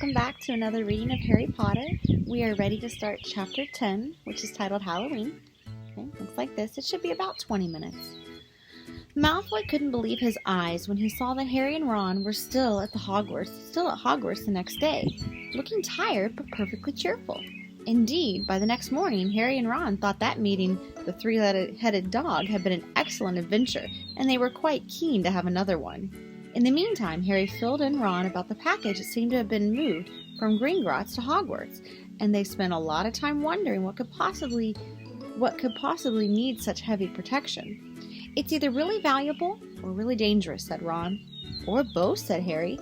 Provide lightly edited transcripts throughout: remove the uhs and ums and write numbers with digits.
welcome back to another reading of Harry Potter. We are ready to start chapter 10, which is titled Halloween. Okay, looks like this. It should be about 20 minutes. Malfoy couldn't believe his eyes when he saw that Harry and Ron were still at Hogwarts the next day, looking tired but perfectly cheerful. Indeed, by the next morning, Harry and Ron thought that meeting the three-headed dog had been an excellent adventure, and they were quite keen to have another one. In the meantime, Harry filled in Ron about the package that seemed to have been moved from Gringotts to Hogwarts, and they spent a lot of time wondering what could possibly need such heavy protection. "It's either really valuable or really dangerous," said Ron. "Or both," said Harry.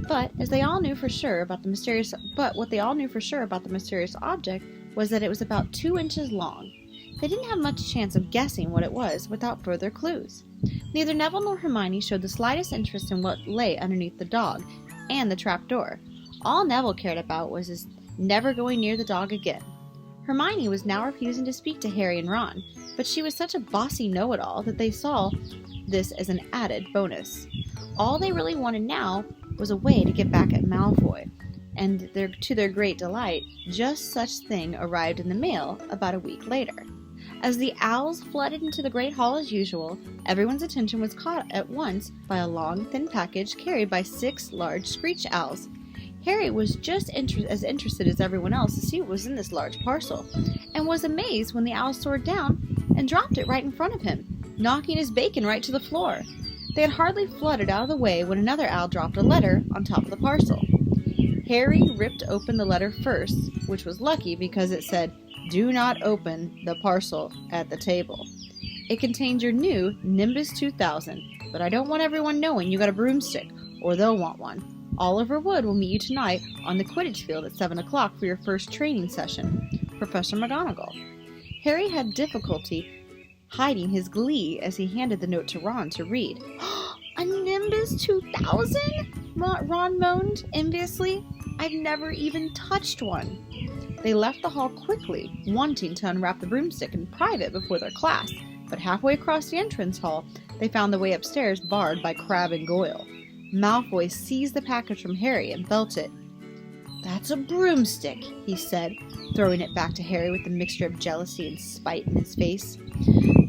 But what they all knew for sure about the mysterious object was that it was about 2 inches long. They didn't have much chance of guessing what it was without further clues. Neither Neville nor Hermione showed the slightest interest in what lay underneath the dog and the trapdoor. All Neville cared about was his never going near the dog again. Hermione was now refusing to speak to Harry and Ron, but she was such a bossy know-it-all that they saw this as an added bonus. All they really wanted now was a way to get back at Malfoy, and to their great delight, just such thing arrived in the mail about a week later. As the owls flooded into the great hall as usual, everyone's attention was caught at once by a long, thin package carried by 6 large screech owls. Harry was just as interested as everyone else to see what was in this large parcel, and was amazed when the owl soared down and dropped it right in front of him, knocking his bacon right to the floor. They had hardly fluttered out of the way when another owl dropped a letter on top of the parcel. Harry ripped open the letter first, which was lucky because it said, "Do not open the parcel at the table. It contains your new Nimbus 2000, but I don't want everyone knowing you got a broomstick, or they'll want one. Oliver Wood will meet you tonight on the Quidditch field at 7 o'clock for your first training session. Professor McGonagall." Harry had difficulty hiding his glee as he handed the note to Ron to read. "A Nimbus 2000? Ron moaned enviously. "I've never even touched one." They left the hall quickly, wanting to unwrap the broomstick in private before their class, but halfway across the entrance hall, they found the way upstairs barred by Crabbe and Goyle. Malfoy seized the package from Harry and felt it. "That's a broomstick," he said, throwing it back to Harry with a mixture of jealousy and spite in his face.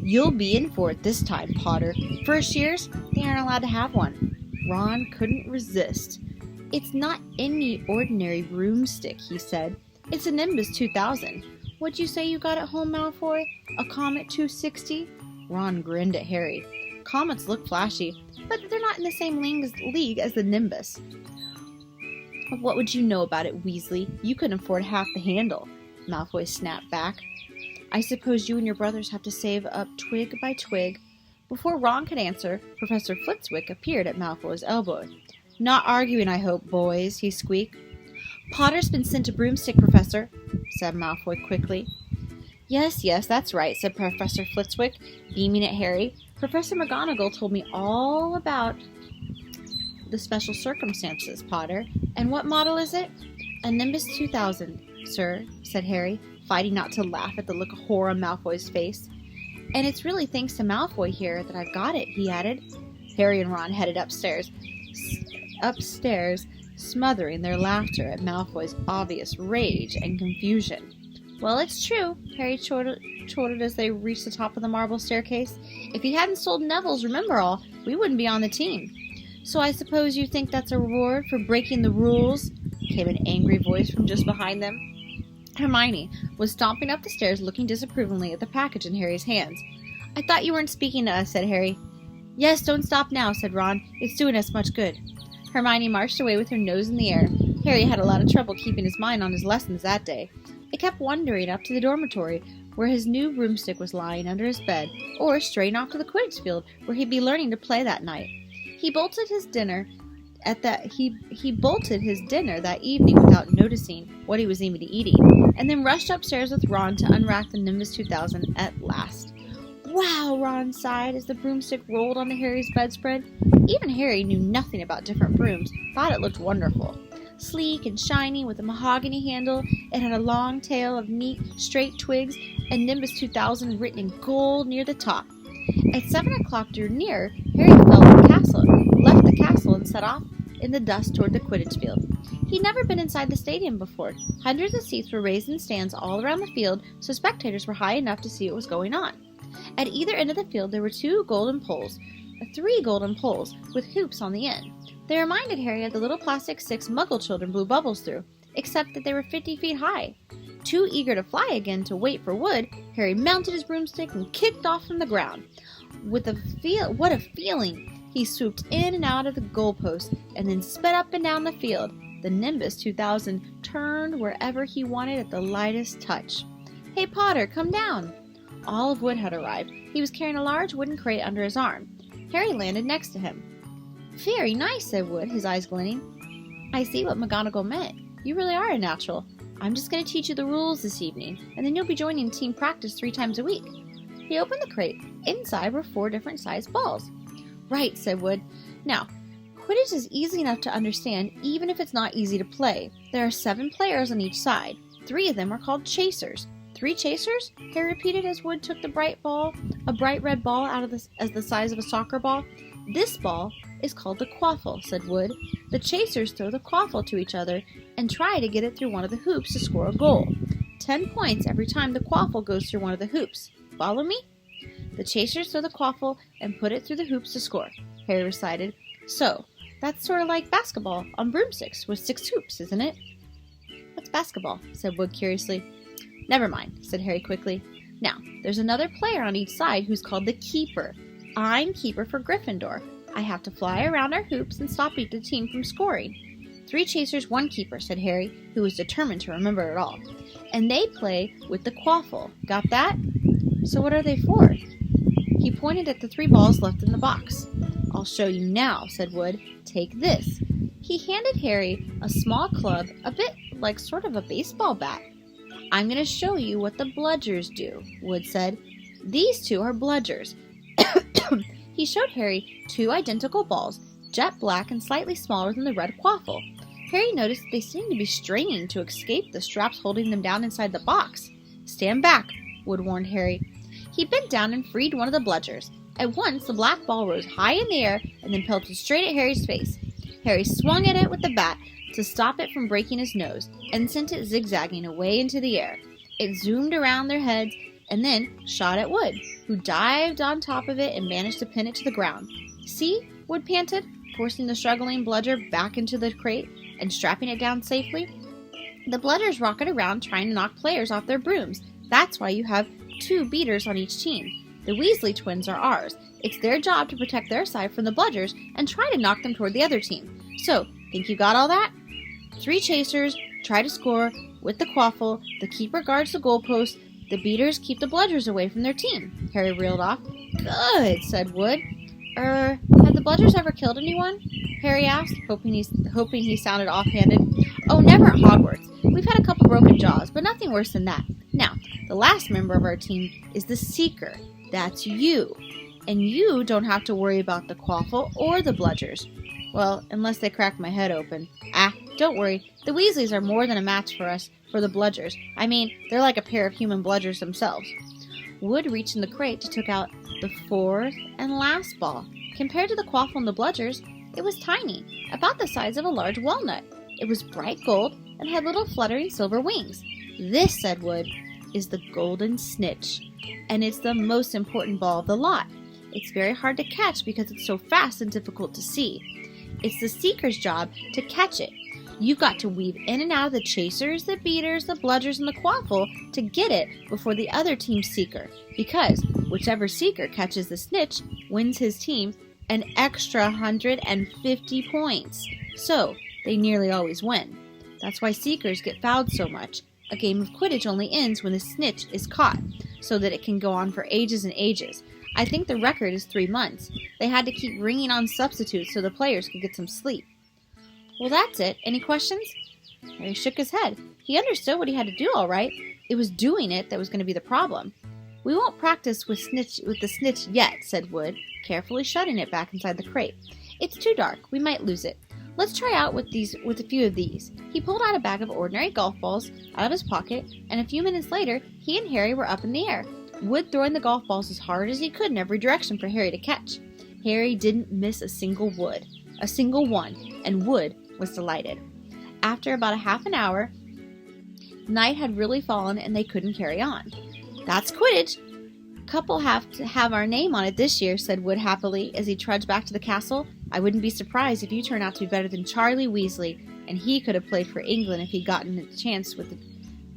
"You'll be in for it this time, Potter. First years, they aren't allowed to have one." Ron couldn't resist. "It's not any ordinary broomstick," he said. "It's a Nimbus 2000. What'd you say you got at home, Malfoy? A Comet 260? Ron grinned at Harry. "Comets look flashy, but they're not in the same league as the Nimbus." "What would you know about it, Weasley? You couldn't afford half the handle," Malfoy snapped back. "I suppose you and your brothers have to save up twig by twig." Before Ron could answer, Professor Flitwick appeared at Malfoy's elbow. "Not arguing, I hope, boys," he squeaked. "Potter's been sent a broomstick, Professor," said Malfoy quickly. Yes, that's right," said Professor Flitwick, beaming at Harry. "Professor McGonagall told me all about the special circumstances, Potter. And what model is it?" "A Nimbus 2000, sir," said Harry, fighting not to laugh at the look of horror on Malfoy's face. "And it's really thanks to Malfoy here that I've got it," he added. Harry and Ron headed upstairs, smothering their laughter at Malfoy's obvious rage and confusion. "Well, it's true," Harry chortled as they reached the top of the marble staircase. "If he hadn't sold Neville's Remember-All, we wouldn't be on the team." "So I suppose you think that's a reward for breaking the rules?" came an angry voice from just behind them. Hermione was stomping up the stairs looking disapprovingly at the package in Harry's hands. "I thought you weren't speaking to us," said Harry. "Yes, don't stop now," said Ron. "It's doing us much good." Hermione marched away with her nose in the air. Harry had a lot of trouble keeping his mind on his lessons that day. It kept wandering up to the dormitory, where his new broomstick was lying under his bed, or straying off to the Quidditch field, where he'd be learning to play that night. He bolted his dinner that evening without noticing what he was even eating, and then rushed upstairs with Ron to unwrap the Nimbus 2000 at last. "Wow," Ron sighed as the broomstick rolled onto Harry's bedspread. Even Harry knew nothing about different brooms, thought it looked wonderful. Sleek and shiny with a mahogany handle, it had a long tail of neat, straight twigs, and Nimbus 2000 written in gold near the top. At 7 o'clock drew near, Harry left the castle and set off in the dust toward the Quidditch field. He'd never been inside the stadium before. Hundreds of seats were raised in stands all around the field, so spectators were high enough to see what was going on. At either end of the field there were three golden poles with hoops on the end. They reminded Harry of the little plastic sticks Muggle children blew bubbles through, except that they were 50 feet high. Too eager to fly again to wait for Wood, Harry mounted his broomstick and kicked off from the ground. What a feeling! He swooped in and out of the goalpost and then sped up and down the field. The Nimbus 2000 turned wherever he wanted at the lightest touch. "Hey, Potter, come down!" All of Wood had arrived. He was carrying a large wooden crate under his arm. Harry landed next to him. "Very nice," said Wood, his eyes glinting. "I see what McGonagall meant. You really are a natural. I'm just going to teach you the rules this evening, and then you'll be joining team practice 3 times a week." He opened the crate. Inside were 4 different sized balls. "Right," said Wood. "Now, Quidditch is easy enough to understand, even if it's not easy to play. There are 7 players on each side. 3 of them are called chasers." "3 chasers?" Harry repeated as Wood took a bright red ball as the size of a soccer ball. "This ball is called the quaffle," said Wood. "The chasers throw the quaffle to each other and try to get it through one of the hoops to score a goal. 10 points every time the quaffle goes through one of the hoops. Follow me?" "The chasers throw the quaffle and put it through the hoops to score," Harry recited. "So, that's sort of like basketball on broomsticks with 6 hoops, isn't it?" "What's basketball?" said Wood curiously. "Never mind," said Harry quickly. "Now, there's another player on each side who's called the keeper. I'm keeper for Gryffindor. I have to fly around our hoops and stop either team from scoring." 3 chasers, 1 keeper," said Harry, who was determined to remember it all. "And they play with the quaffle. Got that?" "So what are they for?" He pointed at the 3 balls left in the box. "I'll show you now," said Wood. "Take this." He handed Harry a small club, a bit like sort of a baseball bat. "I'm going to show you what the bludgers do," Wood said. "These 2 are bludgers." He showed Harry 2 identical balls, jet black and slightly smaller than the red quaffle. Harry noticed that they seemed to be straining to escape the straps holding them down inside the box. "Stand back," Wood warned Harry. He bent down and freed one of the bludgers. At once, the black ball rose high in the air and then pelted straight at Harry's face. Harry swung at it with the bat to stop it from breaking his nose and sent it zigzagging away into the air. It zoomed around their heads and then shot at Wood, who dived on top of it and managed to pin it to the ground. "See?" Wood panted, forcing the struggling bludger back into the crate and strapping it down safely. "The bludgers rocket around trying to knock players off their brooms. That's why you have 2 beaters on each team. The Weasley twins are ours. It's their job to protect their side from the bludgers and try to knock them toward the other team. So, think you got all that? 3 chasers try to score with the quaffle. The keeper guards the goalpost. The beaters keep the bludgers away from their team," Harry reeled off. "Good," said Wood. Have the bludgers ever killed anyone?" Harry asked, hoping he sounded offhanded. "Oh, never at Hogwarts. We've had a couple broken jaws, but nothing worse than that. Now, the last member of our team is the Seeker. That's you. And you don't have to worry about the quaffle or the bludgers. Well, unless they crack my head open. Don't worry. The Weasleys are more than a match for us, for the bludgers. I mean, they're like a pair of human bludgers themselves." Wood reached in the crate to take out the 4th and last ball. Compared to the quaffle and the bludgers, it was tiny, about the size of a large walnut. It was bright gold and had little fluttering silver wings. "This," said Wood, "is the golden snitch, and it's the most important ball of the lot. It's very hard to catch because it's so fast and difficult to see. It's the Seeker's job to catch it. You've got to weave in and out of the chasers, the beaters, the bludgers, and the quaffle to get it before the other team's Seeker, because whichever Seeker catches the snitch wins his team an extra 150 points. So, they nearly always win. That's why Seekers get fouled so much. A game of Quidditch only ends when the snitch is caught, so that it can go on for ages and ages. I think the record is 3 months. They had to keep bringing on substitutes so the players could get some sleep." "Well, that's it. Any questions?" Harry shook his head. He understood what he had to do all right. It was doing it that was going to be the problem. "We won't practice with the snitch yet," said Wood, carefully shutting it back inside the crate. "It's too dark. We might lose it. Let's try out with a few of these." He pulled out a bag of ordinary golf balls out of his pocket, and a few minutes later, he and Harry were up in the air, Wood throwing the golf balls as hard as he could in every direction for Harry to catch. Harry didn't miss a single wood. a single one, and Wood was delighted. After about a half an hour, night had really fallen and they couldn't carry on. "That's Quidditch. Couple have to have our name on it this year," said Wood happily as he trudged back to the castle. "I wouldn't be surprised if you turn out to be better than Charlie Weasley, and he could have played for England if he'd gotten a chance with it.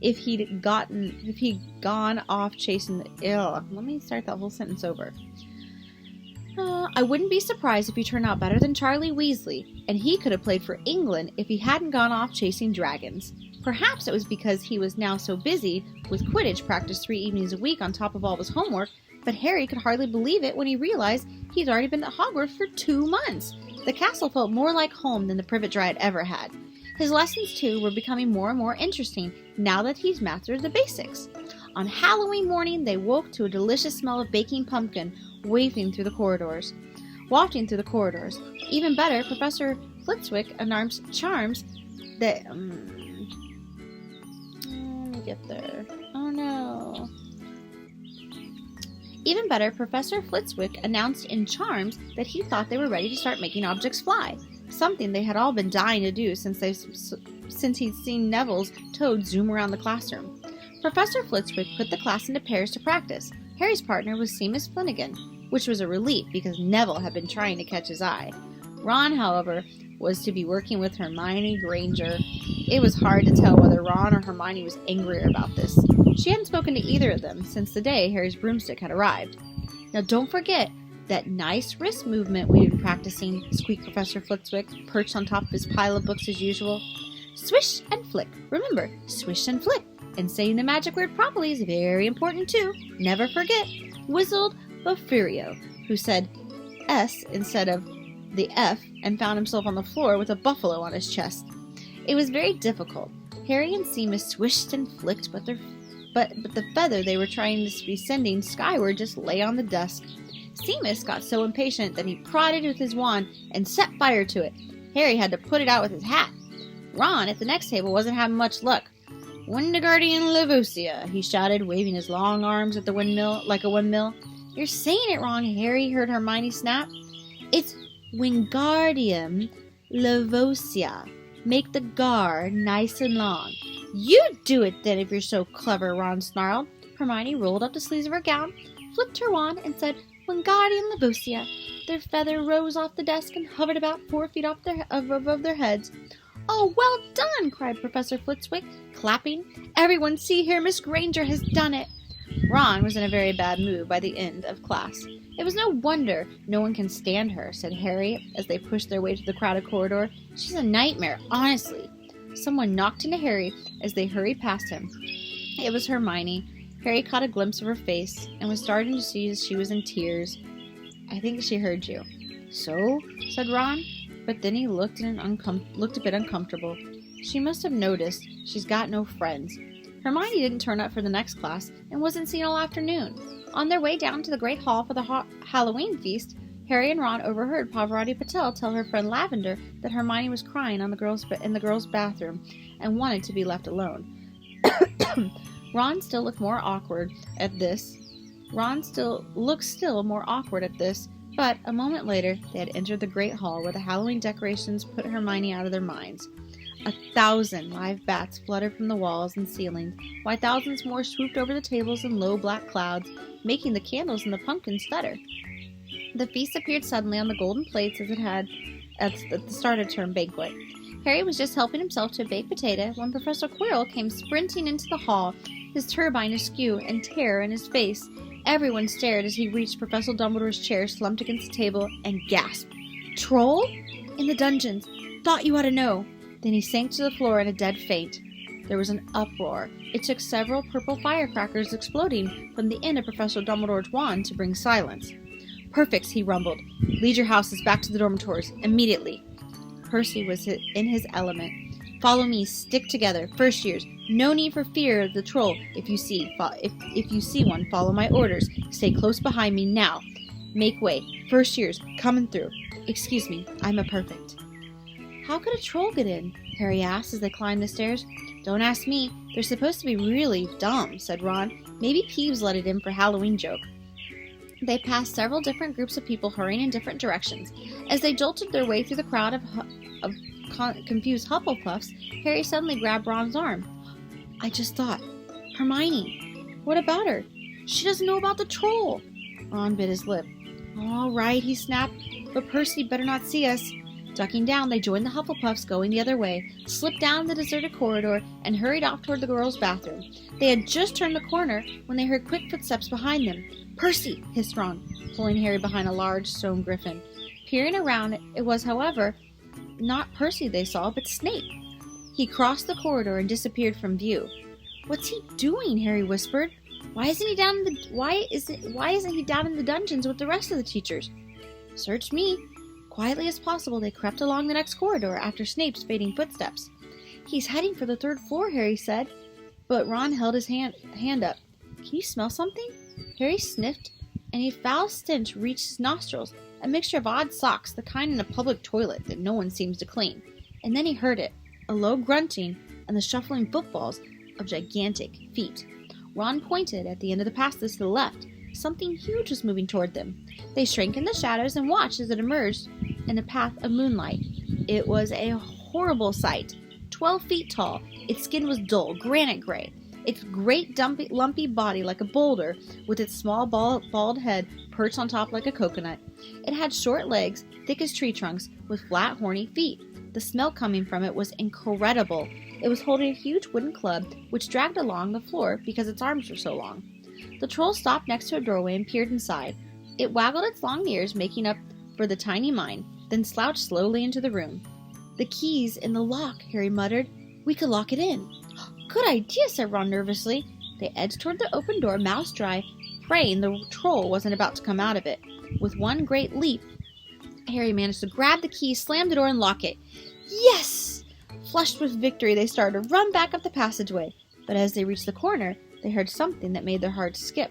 If he'd gone off chasing the Let me start that whole sentence over. I wouldn't be surprised if you turned out better than Charlie Weasley, and he could have played for England if he hadn't gone off chasing dragons." Perhaps it was because he was now so busy with Quidditch practice 3 evenings a week on top of all his homework, but Harry could hardly believe it when he realized he'd already been at Hogwarts for 2 months. The castle felt more like home than the Privet Drive ever had. His lessons, too, were becoming more and more interesting now that he'd mastered the basics. On Halloween morning, they woke to a delicious smell of baking pumpkin wafting through the corridors. Even better, Professor Flitwick announced charms that... let me get there. Oh no. Even better, Professor Flitwick announced in charms that he thought they were ready to start making objects fly, something they had all been dying to do since he'd seen Neville's toad zoom around the classroom. Professor Flitwick put the class into pairs to practice. Harry's partner was Seamus Finnegan, which was a relief because Neville had been trying to catch his eye. Ron, however, was to be working with Hermione Granger. It was hard to tell whether Ron or Hermione was angrier about this. She hadn't spoken to either of them since the day Harry's broomstick had arrived. "Now don't forget that nice wrist movement we've been practicing," squeaked Professor Flitwick, perched on top of his pile of books as usual. "Swish and flick. Remember, swish and flick. And saying the magic word properly is very important too. Never forget," whistled Buffurio, who said S instead of the F and found himself on the floor with a buffalo on his chest. It was very difficult. Harry and Seamus swished and flicked, but the feather they were trying to be sending skyward just lay on the desk. Seamus got so impatient that he prodded with his wand and set fire to it. Harry had to put it out with his hat. Ron, at the next table, wasn't having much luck. "Wingardium Leviosa," he shouted, waving his long arms at the windmill like a windmill. "You're saying it wrong," Harry heard Hermione snap. "It's Wingardium Leviosa. Make the gar nice and long." "You do it then if you're so clever," Ron snarled. Hermione rolled up the sleeves of her gown, flipped her wand, and said, "Wingardium Leviosa." Their feather rose off the desk and hovered about 4 feet above their heads. "Oh, well done!" cried Professor Flitwick, clapping. "Everyone see here, Miss Granger has done it." Ron was in a very bad mood by the end of class. "It was no wonder no one can stand her," said Harry as they pushed their way to the crowded corridor. "She's a nightmare, honestly." Someone knocked into Harry as they hurried past him. It was Hermione. Harry caught a glimpse of her face and was starting to see she was in tears. "I think she heard you." "So?" said Ron, but then he looked a bit uncomfortable. "She must have noticed. She's got no friends." Hermione didn't turn up for the next class and wasn't seen all afternoon. On their way down to the great hall for the Halloween feast, Harry and Ron overheard Parvati Patel tell her friend Lavender that Hermione was crying in the girls' bathroom and wanted to be left alone. Ron still looked more awkward at this, but a moment later they had entered the great hall where the Halloween decorations put Hermione out of their minds. 1,000 live bats fluttered from the walls and ceilings, while thousands more swooped over the tables in low black clouds, making the candles and the pumpkins stutter. The feast appeared suddenly on the golden plates as it had at the start of term banquet. Harry was just helping himself to a baked potato when Professor Quirrell came sprinting into the hall, his turbine askew and terror in his face. Everyone stared as he reached Professor Dumbledore's chair slumped against the table and gasped. "Troll? In the dungeons. Thought you ought to know." Then he sank to the floor in a dead faint. There was an uproar. It took several purple firecrackers exploding from the end of Professor Dumbledore's wand to bring silence. "Perfect," he rumbled. "Lead your houses back to the dormitories, immediately." Percy was in his element. "Follow me, stick together, first years. No need for fear of the troll. If you see one, follow my orders. Stay close behind me now. Make way. First years, coming through. Excuse me, I'm a perfect." "How could a troll get in?" Harry asked as they climbed the stairs. "Don't ask me. They're supposed to be really dumb," said Ron. "Maybe Peeves let it in for Halloween joke." They passed several different groups of people hurrying in different directions. As they jolted their way through the crowd of confused Hufflepuffs, Harry suddenly grabbed Ron's arm. I just thought, Hermione, what about her? She doesn't know about the troll. Ron bit his lip. All right, he snapped, but Percy better not see us. Ducking down, they joined the Hufflepuffs going the other way, slipped down the deserted corridor, and hurried off toward the girls' bathroom. They had just turned the corner when they heard quick footsteps behind them. Percy! Hissed Ron, pulling Harry behind a large stone griffin. Peering around, it was, however, not Percy they saw, but Snape. He crossed the corridor and disappeared from view. What's he doing? Harry whispered. Why isn't he down in the dungeons with the rest of the teachers? Search me. Quietly as possible, they crept along the next corridor after Snape's fading footsteps. He's heading for the 3rd floor, Harry said, but Ron held his hand up. Can you smell something? Harry sniffed, and a foul stench reached his nostrils, a mixture of odd socks, the kind in a public toilet that no one seems to clean. And then he heard it, a low grunting and the shuffling footfalls of gigantic feet. Ron pointed at the end of the passage to the left. Something huge was moving toward them. They shrank in the shadows and watched as it emerged in a path of moonlight. It was a horrible sight. 12 feet tall, its skin was dull, granite gray. Its great lumpy body like a boulder, with its small bald head perched on top like a coconut. It had short legs, thick as tree trunks, with flat, horny feet. The smell coming from it was incredible. It was holding a huge wooden club, which dragged along the floor because its arms were so long. The troll stopped next to a doorway and peered inside. It waggled its long ears, making up for the tiny mind, then slouched slowly into the room. The key's in the lock, Harry muttered. We could lock it in. Good idea, said Ron nervously. They edged toward the open door, mouse dry, praying the troll wasn't about to come out of it. With one great leap, Harry managed to grab the key, slam the door, and lock it. Yes! Flushed with victory, they started to run back up the passageway. But as they reached the corner, they heard something that made their hearts skip.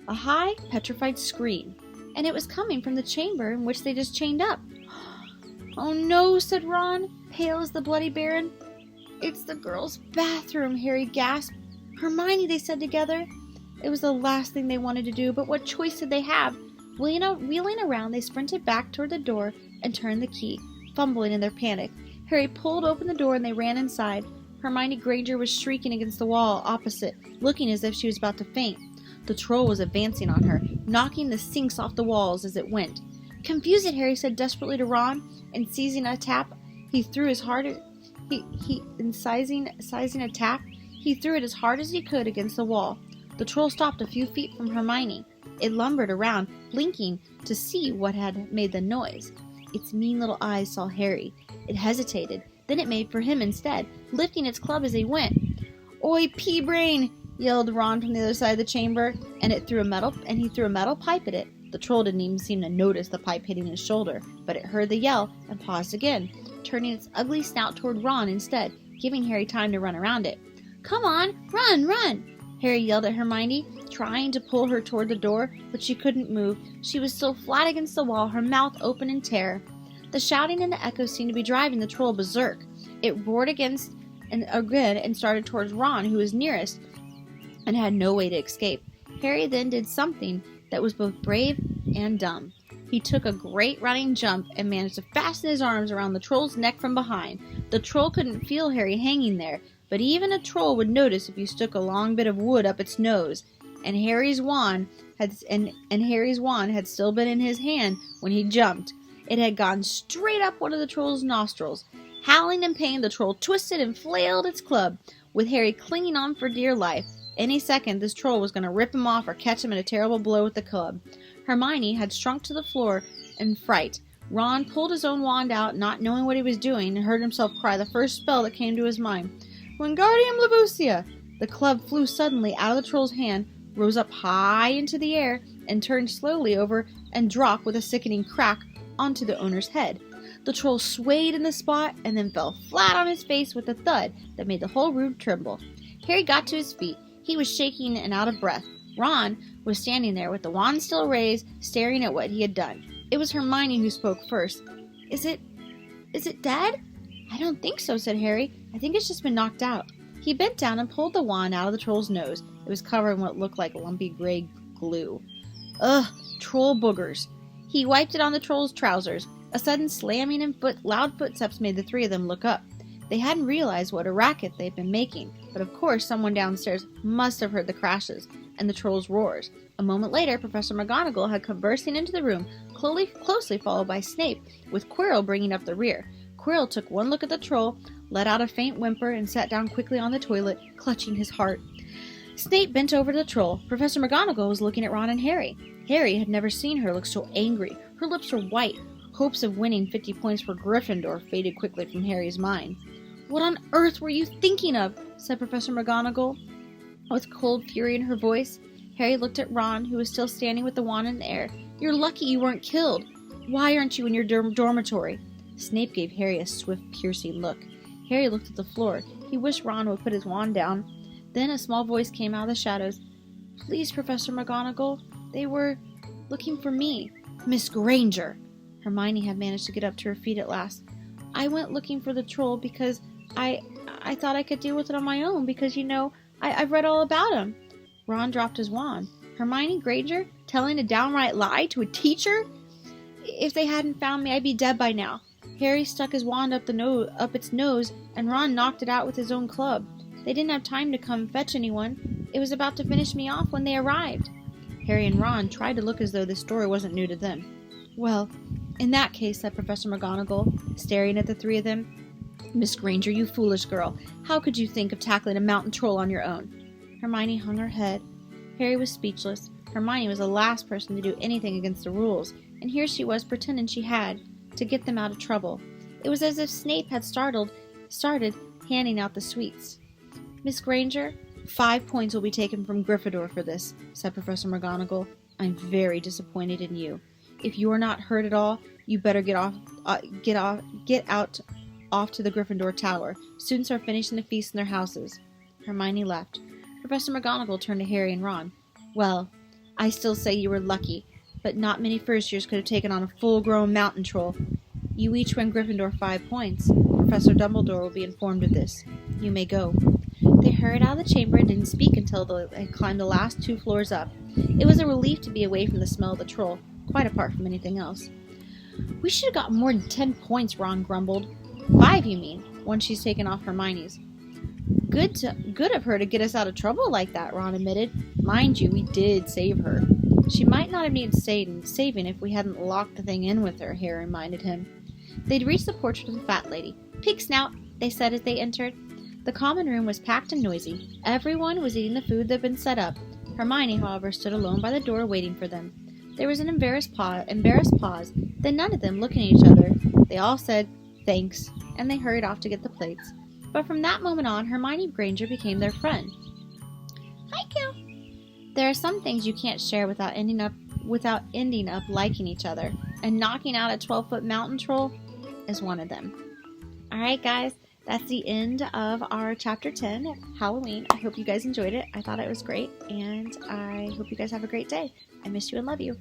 A high, petrified scream. And it was coming from the chamber in which they just chained up. Oh no, said Ron, pale as the Bloody Baron. It's the girls' bathroom, Harry gasped. Hermione, they said together. It was the last thing they wanted to do, but what choice did they have? Wheeling around, they sprinted back toward the door and turned the key, fumbling in their panic. Harry pulled open the door and they ran inside. Hermione Granger was shrieking against the wall opposite, looking as if she was about to faint. The troll was advancing on her, knocking the sinks off the walls as it went. Confuse it, Harry said desperately to Ron, and seizing a tap, he threw as hard as he could against the wall. The troll stopped a few feet from Hermione. It lumbered around, blinking to see what had made the noise. Its mean little eyes saw Harry. It hesitated. Then it made for him instead, lifting its club as they went. Oi, pea-brain! Yelled Ron from the other side of the chamber, and he threw a metal pipe at it. The troll didn't even seem to notice the pipe hitting his shoulder, but it heard the yell and paused again, turning its ugly snout toward Ron instead, giving Harry time to run around it. Come on, run, run! Harry yelled at Hermione, trying to pull her toward the door, but she couldn't move. She was still flat against the wall, her mouth open in terror. The shouting and the echoes seemed to be driving the troll berserk. It roared again and started towards Ron, who was nearest, and had no way to escape. Harry then did something that was both brave and dumb. He took a great running jump and managed to fasten his arms around the troll's neck from behind. The troll couldn't feel Harry hanging there, but even a troll would notice if you stuck a long bit of wood up its nose. And Harry's wand had still been in his hand when he jumped. It had gone straight up one of the troll's nostrils. Howling in pain, the troll twisted and flailed its club, with Harry clinging on for dear life. Any second, this troll was going to rip him off or catch him in a terrible blow with the club. Hermione had shrunk to the floor in fright. Ron pulled his own wand out, not knowing what he was doing, and heard himself cry the first spell that came to his mind. Wingardium Leviosa! The club flew suddenly out of the troll's hand, rose up high into the air, and turned slowly over and dropped with a sickening crack onto the owner's head. The troll swayed in the spot and then fell flat on his face with a thud that made the whole room tremble. Harry got to his feet. He was shaking and out of breath. Ron was standing there with the wand still raised, staring at what he had done. It was Hermione who spoke first. Is it dead? I don't think so, said Harry. I think it's just been knocked out. He bent down and pulled the wand out of the troll's nose. It was covered in what looked like lumpy gray glue. Ugh, troll boogers. He wiped it on the troll's trousers. A sudden slamming and loud footsteps made the three of them look up. They hadn't realized what a racket they'd been making, but of course someone downstairs must have heard the crashes and the troll's roars. A moment later, Professor McGonagall had come bursting into the room, closely followed by Snape, with Quirrell bringing up the rear. Quirrell took one look at the troll, let out a faint whimper, and sat down quickly on the toilet, clutching his heart. Snape bent over the troll. Professor McGonagall was looking at Ron and Harry. Harry had never seen her look so angry. Her lips were white. Hopes of winning 50 points for Gryffindor faded quickly from Harry's mind. "What on earth were you thinking of?" said Professor McGonagall, with cold fury in her voice. Harry looked at Ron, who was still standing with the wand in the air. "You're lucky you weren't killed. Why aren't you in your dormitory?" Snape gave Harry a swift, piercing look. Harry looked at the floor. He wished Ron would put his wand down. Then a small voice came out of the shadows. "Please, Professor McGonagall, they were looking for me." "Miss Granger!" Hermione had managed to get up to her feet at last. "I went looking for the troll because I thought I could deal with it on my own because, I've read all about him." Ron dropped his wand. Hermione Granger telling a downright lie to a teacher? "If they hadn't found me, I'd be dead by now." Harry stuck his wand up its nose, and Ron knocked it out with his own club. They didn't have time to come fetch anyone. It was about to finish me off when they arrived. Harry and Ron tried to look as though this story wasn't new to them. "Well, in that case," said Professor McGonagall, staring at the three of them, "Miss Granger, you foolish girl. How could you think of tackling a mountain troll on your own?" Hermione hung her head. Harry was speechless. Hermione was the last person to do anything against the rules, and here she was pretending she had, to get them out of trouble. It was as if Snape had started handing out the sweets. "Miss Granger, 5 points will be taken from Gryffindor for this," said Professor McGonagall. "I'm very disappointed in you. If you are not hurt at all, you better get out off to the Gryffindor Tower. Students are finishing the feast in their houses." Hermione left. Professor McGonagall turned to Harry and Ron. "Well, I still say you were lucky, but not many first-years could have taken on a full-grown mountain troll. You each win Gryffindor 5 points. Professor Dumbledore will be informed of this. You may go." They hurried out of the chamber and didn't speak until they had climbed the last 2 floors up. It was a relief to be away from the smell of the troll, quite apart from anything else. "We should have got more than 10 points, Ron grumbled. 5, you mean, once she's taken off Hermione's. Good of her to get us out of trouble like that," Ron admitted. "Mind you, we did save her." "She might not have needed saving if we hadn't locked the thing in with her," Harry reminded him. They'd reached the portrait of the fat lady. "Pig snout," they said as they entered. The common room was packed and noisy. Everyone was eating the food that had been set up. Hermione, however, stood alone by the door waiting for them. There was an embarrassed pause, then none of them looking at each other. They all said, "Thanks," and they hurried off to get the plates. But from that moment on, Hermione Granger became their friend. "Hi, Cal." There are some things you can't share without ending up liking each other, and knocking out a 12-foot mountain troll is one of them. Alright guys, that's the end of our chapter 10 of Halloween. I hope you guys enjoyed it. I thought it was great, and I hope you guys have a great day. I miss you and love you.